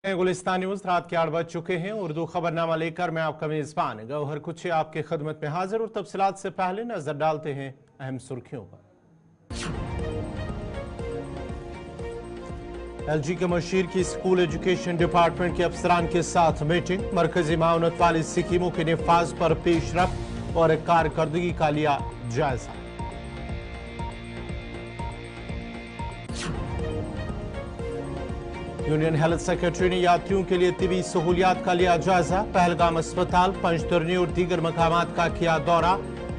Gulistan news रात के 8 बज चुके हैं। उर्दू खबरनामा लेकर मैं आपका मेजबान गौहर कुछे आपके खिदमत में हाजिर। और तफसीलात से पहले नजर डालते हैं अहम सुर्खियों पर। एलजी के मशीर की स्कूल एजुकेशन डिपार्टमेंट के अफसरान के साथ मीटिंग। मरकजी माउनत वाली स्कीमों के निफाज पर पेशरफ्त और कारकर्दगी का लिया जायजा। यूनियन हेल्थ सेक्रेटरी ने यात्रियों के लिए तिबी सहूलियात का लिया जायजा। पहलगाम अस्पताल, पंजतरनी और दीगर मकामात का किया दौरा।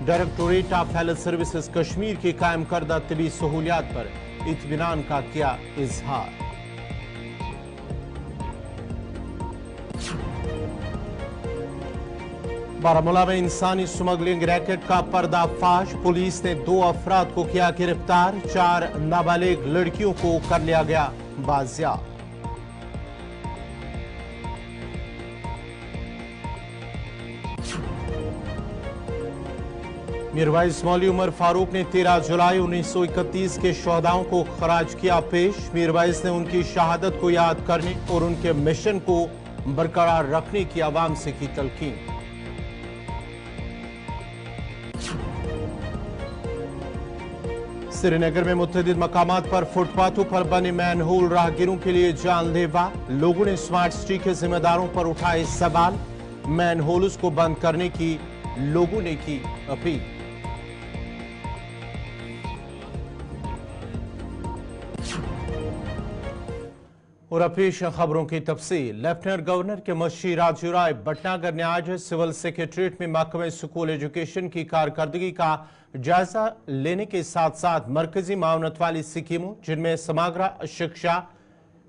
Directorate of health services Kashmir की कायम करदा तिबी सहूलियात पर इत्मीनान का किया इजहार। बारामूला में इंसानी स्मगलिंग रैकेट का पर्दाफाश। पुलिस ने 2 अफराद को किया गिरफ्तार। 4 नाबालिग लड़कियों को कर लिया गया बाजियाब। मीरवाइज मौली उमर फारूक ने 13 जुलाई 1931 के शहदाओं को खराज किया पेश। मीरवाइज ने उनकी शहादत को याद करने और उनके मिशन को बरकरार रखने की आवाम से की तलकीन। श्रीनगर में मुतअद्दिद मकामात पर फुटपाथों पर बने मैन होल राहगीरों के लिए जानलेवा। लोगों ने स्मार्ट सिटी के जिम्मेदारों पर उठाए सवाल। मैन होल्स को बंद करने की लोगों ने की अपील। और पेश खबरों की तफसील। लेफ्टिनेंट गवर्नर के मशीर राजू राय भटनागर ने आज सिविल सेक्रेटरीट में महकमा स्कूल एजुकेशन की कारकर्दगी का जायजा लेने के साथ साथ मरकजी माउनत वाली स्कीमों जिनमें समग्र शिक्षा,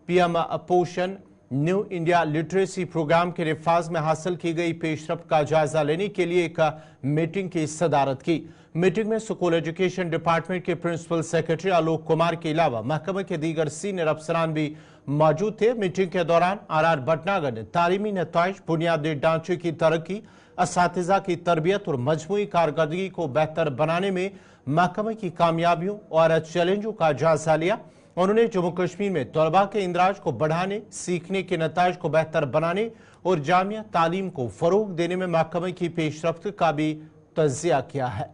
पीएम पोषण, न्यू इंडिया लिटरेसी प्रोग्राम के निफाज में हासिल की गई पेशरफ्त का जायजा लेने के लिए एक मीटिंग की सदारत की। मीटिंग में स्कूल एजुकेशन डिपार्टमेंट के प्रिंसिपल सेक्रेटरी आलोक कुमार के अलावा महकमे के दीगर सीनियर अफसरान भी मौजूद थे। मीटिंग के दौरान आर भटनागर ने तालीमी नताइज, बुनियादी ढांचे की तरक्की, असातिज़ा की तरबियत और मजमूई कारकर्दगी को बेहतर बनाने में महकमे की कामयाबियों और चैलेंजों का जायजा लिया। उन्होंने जम्मू कश्मीर में तलबा के इंदराज को बढ़ाने, सीखने के नताइज को बेहतर बनाने और जामिया तालीम को फरोग देने में महकमे की पेशरफ्त का भी तजिया किया है।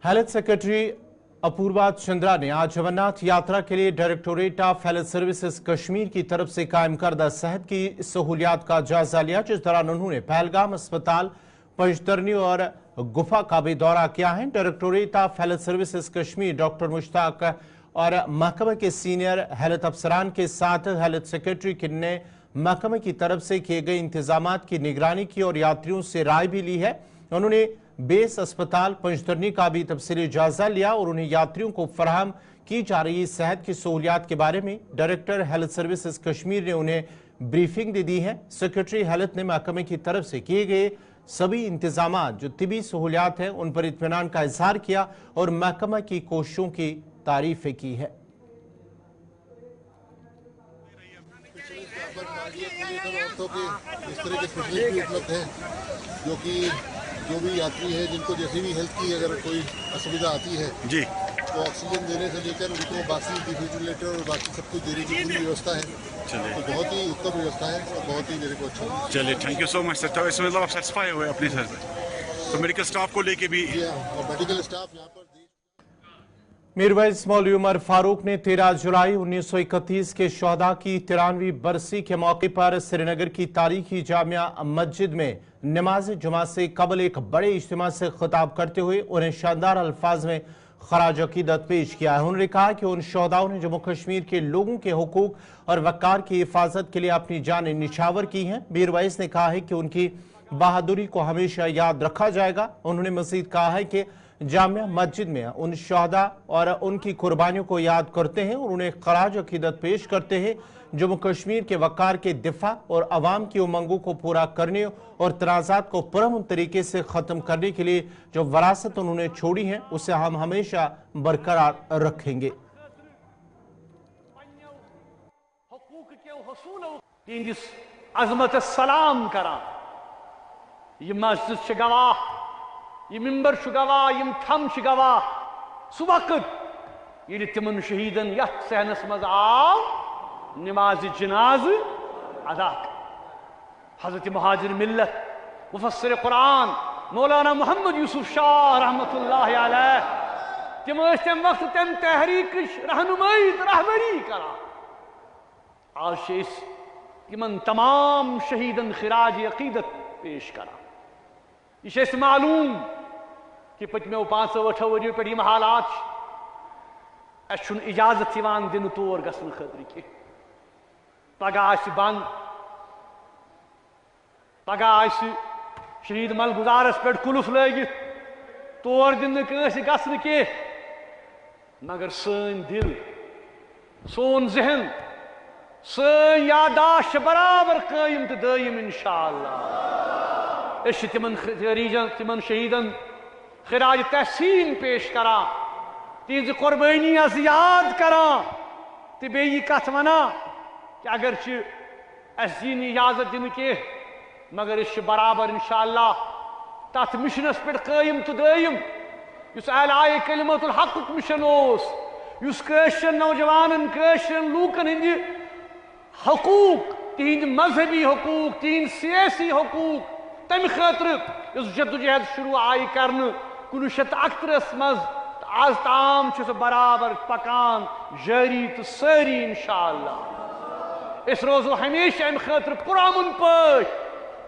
हेल्थ सेक्रेटरी अपूर्वा चंद्रा ने आज अमरनाथ यात्रा के लिए directorate of health services Kashmir की तरफ से कायम करदा सेहत की सहूलियात का जायजा लिया, जिस दौरान उन्होंने पहलगाम अस्पताल, पंजतरनी और गुफा का भी दौरा किया है। Directorate of health services Kashmir doctor Mushtaq और महकमे के सीनियर हेल्थ अफसरान के साथ हेल्थ सेक्रेटरी ने महकमे की तरफ से किए गए इंतजामात की निगरानी की और यात्रियों से राय भी ली है। उन्होंने बेस अस्पताल पंजतरनी का भी तफसीली जायजा लिया और उन्हें यात्रियों को फराहम की जा रही सेहत की सहूलियात के बारे में डायरेक्टर हेल्थ सर्विसेज कश्मीर ने उन्हें ब्रीफिंग दे दी है। सेक्रेटरी हेल्थ ने महकमे की तरफ से किए गए सभी इंतजामात जो तिबी सहूलियात हैं उन पर इत्मीनान का इजहार किया और महकमा की कोशिशों की तारीफ की है। इस तरह के स्पेशलिस्ट भी उपलब्ध हैं जो कि जो भी यात्री है जिनको जैसे भी हेल्थ की अगर कोई असुविधा आती है जी तो ऑक्सीजन देने से लेकर उनको बाकी डिफिब्रिलेटर और बाकी सब कुछ देने की पूरी व्यवस्था है। चलिए तो बहुत ही उत्तम व्यवस्था है और बहुत ही मेरे को अच्छा। चलिए thank you so much sir. तो इसमें मतलब आप सेटिस्फाई हुए अपने सर तो मेडिकल स्टाफ को लेके भी और मेडिकल स्टाफ यहाँ पर मीरवाइज मौली उमर फारूक ने 13 जुलाई 1931 के शहदा की 93वीं बरसी के मौके पर श्रीनगर की तारीखी जामिया मस्जिद में नमाज जुमा से कबल एक बड़े इज्तिमा से खिताब करते हुए उन्हें शानदार अल्फाज में खराज अकीदत पेश किया है। उन्होंने कहा कि उन शहदाओं ने जम्मू कश्मीर के लोगों के हुकूक और वक़ार की हिफाजत के लिए अपनी जानें निछावर की हैं। मीरवाइज ने कहा है कि उनकी बहादुरी को हमेशा याद रखा जाएगा। उन्होंने मजीद कहा है कि जामिया मस्जिद में उन शहदा और उनकी कुर्बानियों को याद करते हैं और उन्हें खराज अकीदत पेश करते हैं। जम्मू कश्मीर के वक़ार के दिफा और अवाम की उमंगों को पूरा करने और तनाज़ात को पुरअमन तरीके से ख़त्म करने के लिए जो वरासत उन्होंने छोड़ी है उसे हम हमेशा बरकरार रखेंगे। अज़मत सलाम करा ये मस्जिद गवाह, ये मिंबर गवाह, ये थम गवाह سو وقت یہ تمن شہیدن یت صحنس مز آو نماز جناز ادا حضرت مہاجر ملت مفسر قرآن مولانا محمد یوسف شاہ رحمت اللہ علیہ تم تم وقت تم تحریک رہنمائی رہبری کران آج تمن تمام شہیدن خراج عقیدت پیش کران یہ معلوم کہ پتمو 5-8 وريو پہ یہ حالات اس اجازت دن تور گھن خاطر کی پگہ بند پگہ شہید مل گزارس پہ کلف لگت تور دن گھن کی مگر سن دل سون ذہن سن یاداشت برابر قائم تو دائم انشاءاللہ اس تمن شہیدن خراج تحسین پیش کران تیز قربانی از یاد کران تو بیئی کت ونا کہ اگرچہ اس دین اجازت دن کے مگر اس برابر انشاءاللہ تات مشنس پر قائم تو دائم یس اعلی کلمت الحق مشن اس کشن نوجوانن کشن لوکن ہند حقوق تہند مذہبی حقوق تہند سیاسی حقوق تم خاطر اس جدوجہد شروع آئی کرنے 1971 مز آز تام برابر پکان جاری تو ساری انشاءاللہ اس روزو ہمیشہ ام خاطر پرامن پاٹ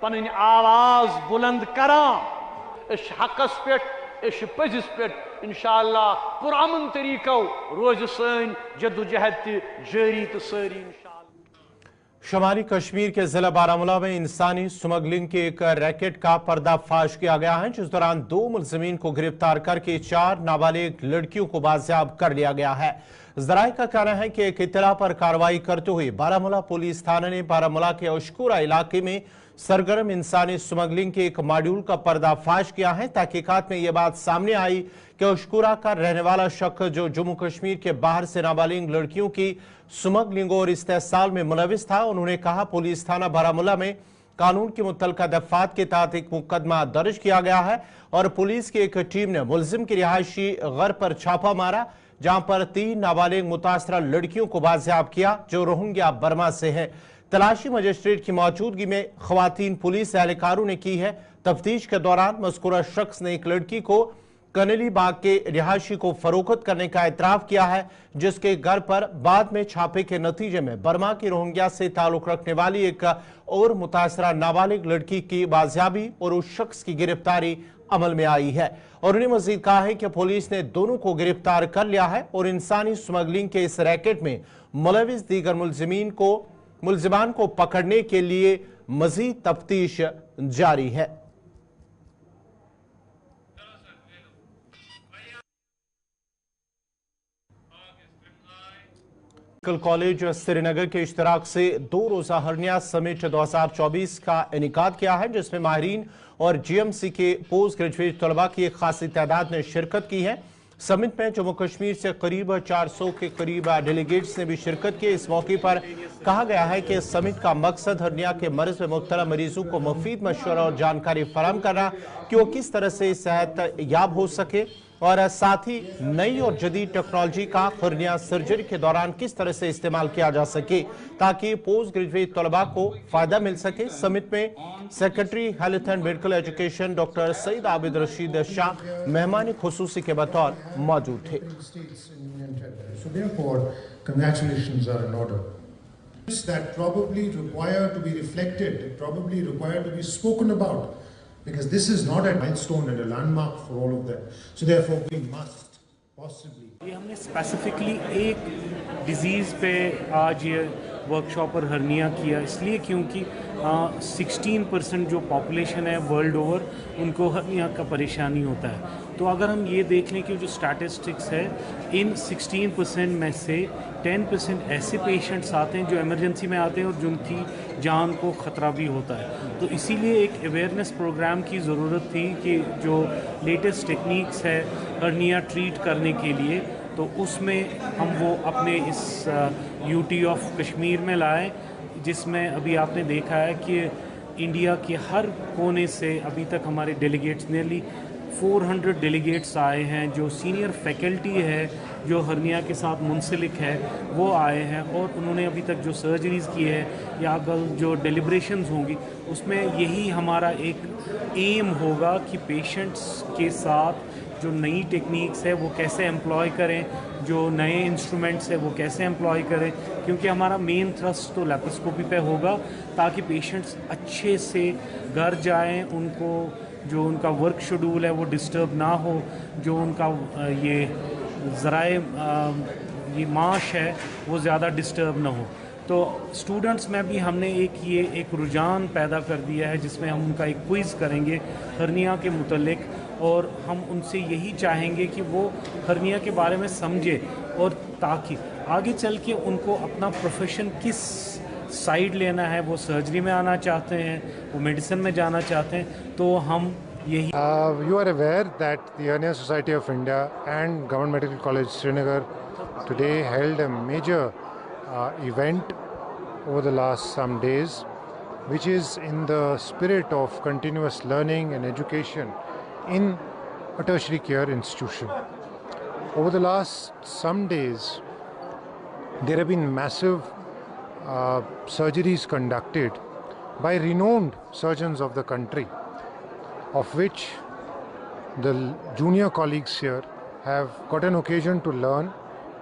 پنن آواز بلند کران اس حقس پیٹ اس پزس پیٹ انشاءاللہ پرامن طریقو روز سن جدوجہد جاری تو ساری انشاءاللہ شمالی کشمیر کے ضلع بارہمولہ میں انسانی سمگلنگ کے ایک ریکٹ کا پردہ فاش کیا گیا ہے جس دوران 2 ملزمین کو گرفتار کر کے 4 نابالغ لڑکیوں کو بازیاب کر لیا گیا ہے۔ ذرائع کا کہنا ہے کہ ایک اطلاع پر کارروائی کرتے ہوئے بارہمولہ پولیس تھانہ نے بارہمولہ کے اشکورہ علاقے میں سرگرم انسانی سمگلنگ کے ایک ماڈیول کا پردہ فاش کیا ہے۔ تحقیقات میں یہ بات سامنے آئی کہ اشکورہ کا رہنے والا شخص جو جموں کشمیر کے باہر سے نابالغ لڑکیوں کی سمگلنگ اور استحصال میں ملوث تھا۔ انہوں نے کہا پولیس تھانہ بارہمولہ میں قانون کی متعلقہ دفعات کے تحت ایک مقدمہ درج کیا گیا ہے اور پولیس کی ایک ٹیم نے ملزم کی رہائشی گھر پر چھاپا مارا جہاں پر 3 نابالغ متاثرہ لڑکیوں کو بازیاب کیا جو روہنگیا برما سے ہیں۔ تلاشی مجسٹریٹ کی موجودگی میں خواتین پولیس اہلکاروں نے کی ہے۔ تفتیش کے دوران مذکورہ شخص نے ایک لڑکی کو کنلی باغ کے رہائشی کو فروخت کرنے کا اعتراف کیا ہے جس کے گھر پر بعد میں چھاپے کے نتیجے میں برما کی روہنگیا سے تعلق رکھنے والی ایک اور متاثرہ نابالغ لڑکی کی بازیابی اور اس شخص کی گرفتاری عمل میں آئی ہے اور انہیں مزید کہا ہے کہ پولیس نے دونوں کو گرفتار کر لیا ہے اور انسانی سمگلنگ کے اس ریکٹ میں ملوث دیگر ملزمان کو پکڑنے کے لیے مزید تفتیش جاری ہے۔ میڈیکل کالج سری نگر کے اشتراک سے 2 روزہ ہرنیا سمٹ 2024 کا انعقاد کیا ہے جس میں ماہرین اور جی ایم سی کے پوسٹ گریجویٹ طلباء کی ایک خاصی تعداد نے شرکت کی ہے۔ سمٹ میں جموں کشمیر سے قریب 400 کے قریب ڈیلیگیٹس نے بھی شرکت کی۔ اس موقع پر کہا گیا ہے کہ سمٹ کا مقصد ہرنیا کے مرض میں مبتلا مریضوں کو مفید مشورہ اور جانکاری فراہم کرنا کہ وہ کس طرح سے صحت یاب ہو سکے اور ساتھ ہی نئی اور جدید ٹیکنالوجی کا ہرنیا سرجری کے دوران کس طرح سے استعمال کیا جا سکے تاکہ پوسٹ گریجویٹ طلباء کو فائدہ مل سکے۔ سمٹ میں secretary health and medical education doctor Saeed Abid Rashid Shah مہمان خصوصی کے بطور موجود تھے۔ That probably require to be reflected, that probably require to be spoken about, because this is not a milestone and a landmark for all of them. So therefore we must possibly. یہ ہم نے specifically ایک disease پہ آج یہ workshop پر ہرنیا کیا اس لیے کیونکہ 16% جو پاپولیشن ہے ورلڈ اوور ان کو ہرنیا کا پریشانی ہوتا ہے۔ تو اگر ہم یہ دیکھ لیں کہ جو اسٹیٹسٹکس ہے ان 16% میں سے 10% ایسے پیشنٹس آتے ہیں جو ایمرجنسی میں آتے ہیں اور جن کی جان کو خطرہ بھی ہوتا ہے۔ تو اسی لیے ایک اویئرنیس پروگرام کی ضرورت تھی کہ جو لیٹسٹ ٹیکنیکس ہے ہرنیا ٹریٹ کرنے کے لیے تو اس میں ہم وہ اپنے اس یو ٹی آف کشمیر میں لائے جس میں ابھی آپ نے دیکھا ہے کہ انڈیا کے ہر کونے سے ابھی تک ہمارے ڈیلیگیٹس نیرلی 400 डेलीगेट्स आए हैं, जो सीनियर फैकल्टी है जो हर्निया के साथ मुंसलिक है वो आए हैं, और उन्होंने अभी तक जो सर्जरीज़ की है या कल जो डेलिब्रेशंस होंगी उसमें यही हमारा एक एम होगा कि पेशेंट्स के साथ जो नई टेक्निक्स है वो कैसे एम्प्लॉय करें, जो नए इंस्ट्रूमेंट्स है वो कैसे एम्प्लॉय करें, क्योंकि हमारा मेन थ्रस्ट तो लेप्रोस्कोपी पे होगा ताकि पेशेंट्स अच्छे से घर जाएं, उनको जो उनका वर्क शेड्यूल है वो डिस्टर्ब ना हो, जो उनका ये ज़राए ये माश है वो ज़्यादा डिस्टर्ब ना हो। तो स्टूडेंट्स में भी हमने एक रुझान पैदा कर दिया है जिसमें हम उनका एक क्विज़ करेंगे हर्निया के मुतल्लिक, और हम उनसे यही चाहेंगे कि वो हर्निया के बारे में समझे, और ताकि आगे चल के उनको अपना प्रोफेशन किस साइड लेना है, वो सर्जरी में आना चाहते हैं, वो मेडिसिन में जाना चाहते हैं, तो हम यही You are aware that the Hernia Society of India and Government Medical College Srinagar today held a major event over the last some days, which is in the spirit of continuous learning and education in a tertiary care institution. Over the last some days, there have been massive surgeries conducted by renowned surgeons of the country, of which the junior colleagues here have got an occasion to learn,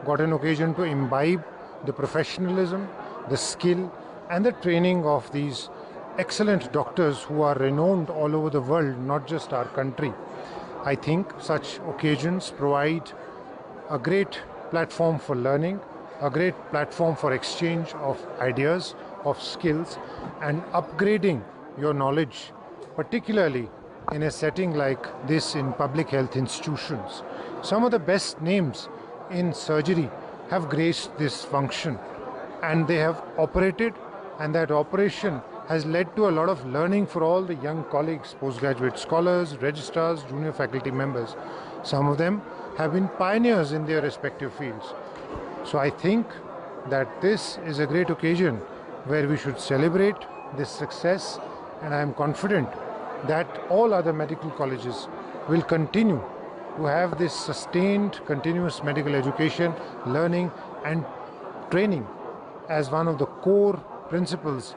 got an occasion to imbibe the professionalism, the skill and the training of these excellent doctors who are renowned all over the world, not just our country. I think such occasions provide a great platform for learning, a great platform for exchange of ideas, of skills and upgrading your knowledge, particularly in a setting like this in public health institutions. Some of the best names in surgery have graced this function, and they have operated, and that operation has led to a lot of learning for all the young colleagues, postgraduate scholars, registrars, junior faculty members. Some of them have been pioneers in their respective fields. So I think that this is a great occasion where we should celebrate this success, and I am confident that all other medical colleges will continue to have this sustained continuous medical education, learning and training as one of the core principles.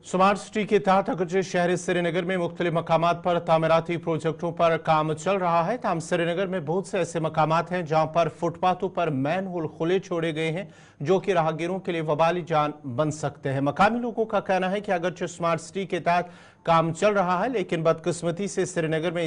Smart city के तहत अगरचे शहर श्रीनगर में मुख्तलिफ मकामात पर तामीराती प्रोजेक्टों पर काम चल रहा है, ताहम श्रीनगर में बहुत से ऐसे मकामात हैं जहां पर फुटपाथों पर मैन होल खुले छोड़े गए हैं जो कि राहगीरों के लिए वबाली जान बन सकते हैं। मकामी लोगों का कहना है कि अगरचे स्मार्ट सिटी के तहत काम चल रहा है, लेकिन बदकिस्मती से श्रीनगर में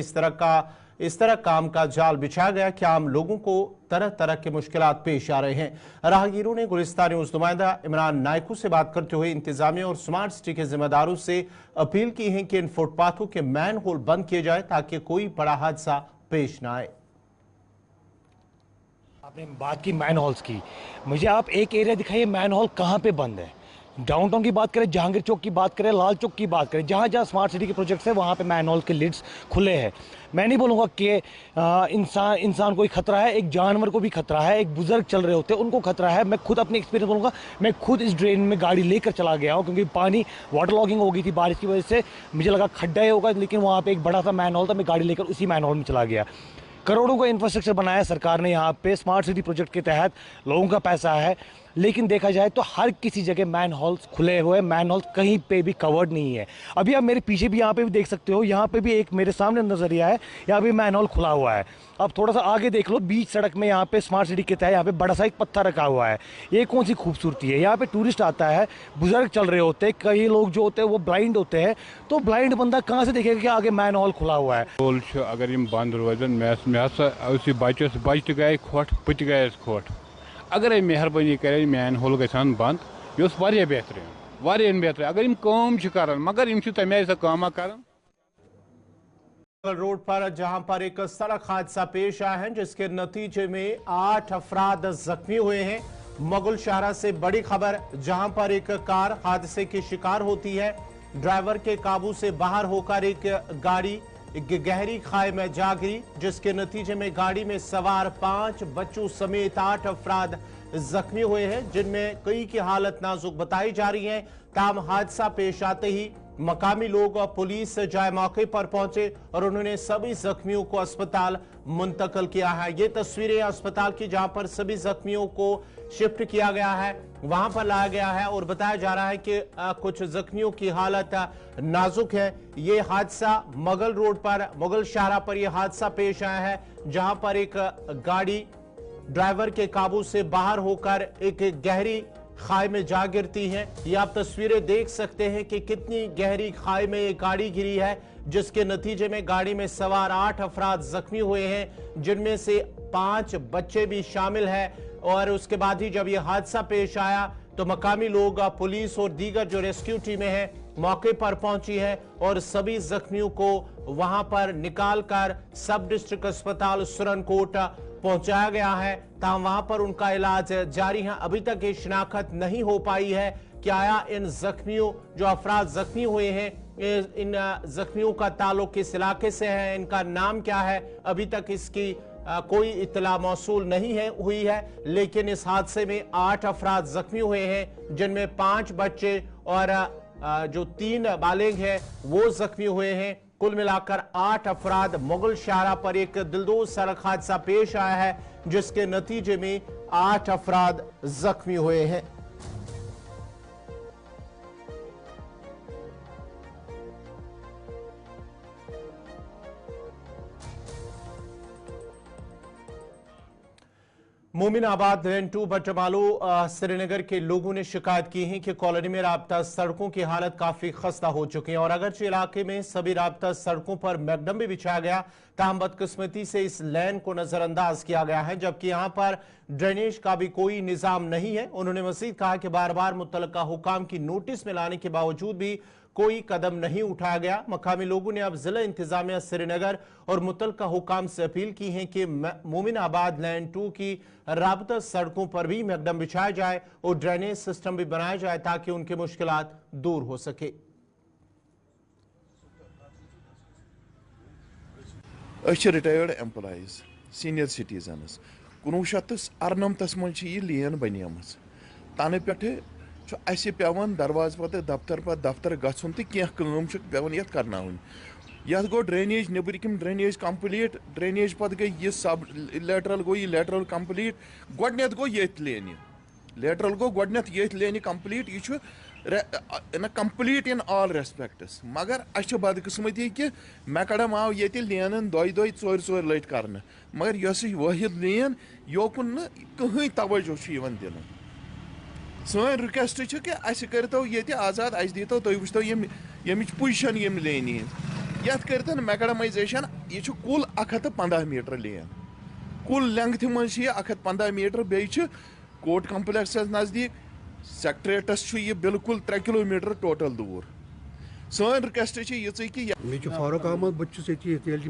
इस तरह काम का जाल बिछा गया कि आम लोगों को तरह तरह के मुश्किलात पेश आ रहे हैं। राहगीरों ने गुलिस्तान न्यूज़ नुमाइंदा इमरान नायकू से बात करते हुए इंतजामिया और स्मार्ट सिटी के जिम्मेदारों से अपील की है कि इन फुटपाथों के मैन होल बंद किए जाए ताकि कोई बड़ा हादसा पेश न आए। आपने बात की मैन हॉल्स की, मुझे आप एक एरिया दिखाइए मैन हॉल कहाँ पे बंद है। डाउनटाउन की बात करें, जहांगीर चौक की बात करें, लाल चौक की बात करें, जहाँ जहाँ स्मार्ट सिटी के प्रोजेक्ट्स है वहाँ पे मैन हॉल के लिड्स खुले हैं। मैं नहीं बोलूँगा कि इंसान को ही खतरा है, एक जानवर को भी खतरा है, एक बुजुर्ग चल रहे होते हैं उनको खतरा है। मैं खुद अपनी एक्सपीरियंस बोलूँगा, मैं खुद इस ड्रेन में गाड़ी लेकर चला गया हूँ क्योंकि पानी वाटर लॉगिंग हो गई थी बारिश की वजह से, मुझे लगा खड्डा ही होगा, लेकिन वहाँ पर एक बड़ा सा मैन हॉल था, मैं गाड़ी लेकर उसी मैन हॉल में चला गया। करोड़ों का इंफ्रास्ट्रक्चर बनाया सरकार ने यहाँ पे स्मार्ट सिटी प्रोजेक्ट के तहत, लोगों का पैसा है, लेकिन देखा जाए तो हर किसी जगह मैन हॉल्स खुले हुए, मैन हॉल्स कहीं पे भी कवर्ड नहीं है। अभी आप मेरे पीछे भी यहाँ पे भी देख सकते हो, यहाँ पे भी एक मेरे सामने नजरिया है, यहाँ पे मैन हॉल खुला हुआ है। अब थोड़ा सा आगे देख लो, बीच सड़क में यहाँ पे स्मार्ट सिटी के तहत यहाँ पे बड़ा सा एक पत्थर रखा हुआ है। ये कौन सी खूबसूरती है। यहाँ पे टूरिस्ट आता है, बुजुर्ग चल रहे होते हैं, कई लोग जो होते हैं वो ब्लाइंड होते हैं, तो ब्लाइंड बंदा कहाँ से देखेगा कि आगे मैन हॉल खुला हुआ है। अगर इन बंद रोजन बचस बच गए खोट पुत गए खोट, अगर मेहरबानी करे मैन होल गसान बंद, यह बेहतरीन अगर इन काम कर, मगर इन तमे काम कर। रोड पर जहां पर एक सड़क हादसा पेश आया है जिसके नतीजे में 8 अफराद जख्मी हुए हैं। मुगल शाहरा से बड़ी खबर, जहां पर एक कार हादसे की शिकार होती है, ड्राइवर के काबू से बाहर होकर एक गाड़ी गहरी खाई में जा गिरी, जिसके नतीजे में गाड़ी में सवार 5 बच्चों समेत 8 अफराद जख्मी हुए हैं, जिनमें कई की हालत नाजुक बताई जा रही है। ताहम हादसा पेश आते ही मकामी लोग और पुलिस जाए मौके पर पहुंचे और उन्होंने सभी जख्मियों को अस्पताल मुंतकिल किया है। ये तस्वीरें अस्पताल की जहां पर सभी जख्मियों को शिफ्ट किया गया है, वहां पर लाया गया है और बताया जा रहा है कि कुछ जख्मियों की हालत नाजुक है। ये हादसा मुगल रोड पर, मुगल शाहरा पर यह हादसा पेश आया है, जहां पर एक गाड़ी ड्राइवर के काबू से बाहर होकर एक गहरी खाई में जा गिरती है। ये आप तस्वीरें देख सकते हैं कि कितनी गहरी खाई में ये गाड़ी गिरी है, जिसके नतीजे में गाड़ी में सवार 8 अफराद जख्मी हुए हैं, जिनमें से 5 बच्चे भी शामिल हैं। और उसके बाद ही जब यह हादसा पेश आया तो मकामी लोग, पुलिस और दीगर जो रेस्क्यू टीमें हैं मौके पर पहुंची है और सभी जख्मियों को वहां पर निकालकर सब डिस्ट्रिक्ट अस्पताल सुरनकोट पहुंचाया गया है, ताकि वहां पर उनका इलाज जारी है। अभी तक ये शिनाख्त नहीं हो पाई है कि आया इन जख्मियों, जो अफराद जख्मी हुए हैं, इन जख्मियों का ताल्लुक किस इलाके से है, इनका नाम क्या है, अभी तक इसकी कोई इत्तला मौसूल नहीं है हुई है। लेकिन इस हादसे में 8 अफराद जख्मी हुए हैं, जिनमें 5 बच्चे और जो 3 बालिग हैं वो जख्मी हुए हैं। कुल मिलाकर 8 अफराद मुगल शाहरा पर एक दिलदोज सड़क हादसा पेश आया है, जिसके नतीजे में 8 अफराद जख्मी हुए हैं। मोमिनाबाद लैंड 2 बटमालू श्रीनगर के लोगों ने शिकायत की है कि कॉलोनी में राब्ता सड़कों की हालत काफी खस्ता हो चुकी है और अगरचे इलाके में सभी राब्ता सड़कों पर मैकडम भी बिछाया गया, ताहम बदकिस्मती से इस लैन को नजरअंदाज किया गया है, जबकि यहां पर ड्रेनेज का भी कोई निजाम नहीं है। उन्होंने मजीद कहा कि बार बार मुतल्लिका हुकाम की नोटिस में लाने के बावजूद भी कोई कदम नहीं उठाया गया। मकामी लोगों ने अब जिला इंतजामिया श्रीनगर और मुतल्लिका हुकाम से अपील की है कि मोमिनाबाद लैंड 2 की राबता सड़कों पर भी मैकडम बिछाया जाए और ड्रेनेज सिस्टम भी बनाया जाए ताकि उनकी मुश्किलात दूर हो सके। रिटायर्ड एम्प्लॉइज सीनियर सिटीजन्स 1998 मज लेन बनेम तन पे पेवान दरवाज पत दफ्तर गन तो कम पेवान ये करना यथ गो ड्रेनेज नबर कम ड्रेनेज कंप्लीट ड्रेनेज पत गई ये सब लेटरल गो ये लेटरल कंप्लीट गोडनेथ गो ये लेन लेटरल गो गोडनेथ ये लेन कंप्लीट यह कंप्लीट इन ऑल रेस्पेक्ट्स मगर अच्छे बदकिस्मती कि मैकडम आव ये लेन 2-2 लट कर मगर यह वाहिद लेन योकुन कहीं तवज्जो दिन सन रिक्वेस्ट कि करतो ये आजाद दीतो तुम वो यमिच पोजिशन यम लेन ये कर मैकडमाइजेशन यह कुल 115 मीटर लेन कुल लेंथ मज 115 मीटर बे कोर्ट कम्प्लेक्स नज़दीक सेक्रेटस ये बिल्कुल 3 किलोमीटर टोटल दूर सन रिक्वेस्ट ये कि फारूक अहमद बस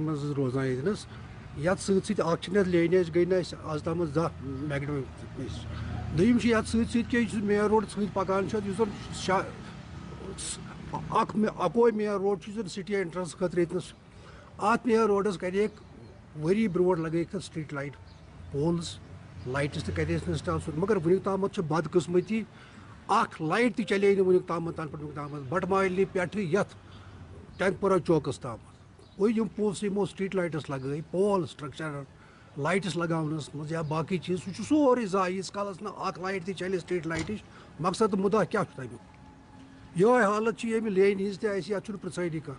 मज रोजान ये सत लेनेज गई ना आज तम 10 मैकडम दम सत मेन रोड सत पकान अको मेन रोड सिटी एंट्रेंस खतर अत मेन रोडस कर वरी ब्रोट लगे स्ट्रीट लाइट पोल्स लाइट्स कर इंस्टॉल मगर वुनिक ताम बदकिस्मती लाइट चले वुनिक ताम बटमाली पे टैंकपुरा चौकस ताम वम पोल्स यमो स्ट्रीट लाइट्स लगे पोल स्ट्रक्चर लाइट्स लगावनस मज या बाकी चीज सह सोरे जाय कालस ना लाइट चले स्ट्रीट लाइट मकसद मुद्दा क्या तमिक ये हालत ये लेन हज प्रसानी कह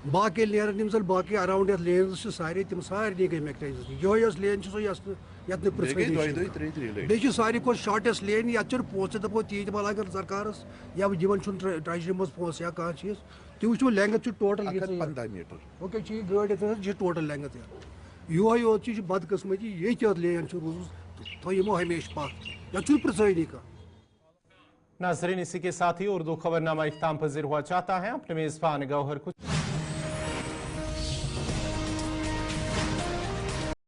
बाकी लेन यम जन बाकी अराउंड ये लेन सारे तम सारे गई मैकनाइज ये लेन ये प्रसानी सारे को शार्टेस्ट लेन ये पोस दपो तीत बल अगर सरकारस या ट्रेजरी मज पोस या कह चीज तुम वो लेंथ टोटल 15 मीटर ओके गाड़ी टोटल लेंथ यो योत बदकिस्मती ये लेन तो यमो हमेशा पात ये प्रसानी कह। नाज़रीन, इसी के साथ ही उर्दू खबरनामा इख्तिताम पज़ीर हुआ चाहता है। अपने मेज़बान गौहर कुछ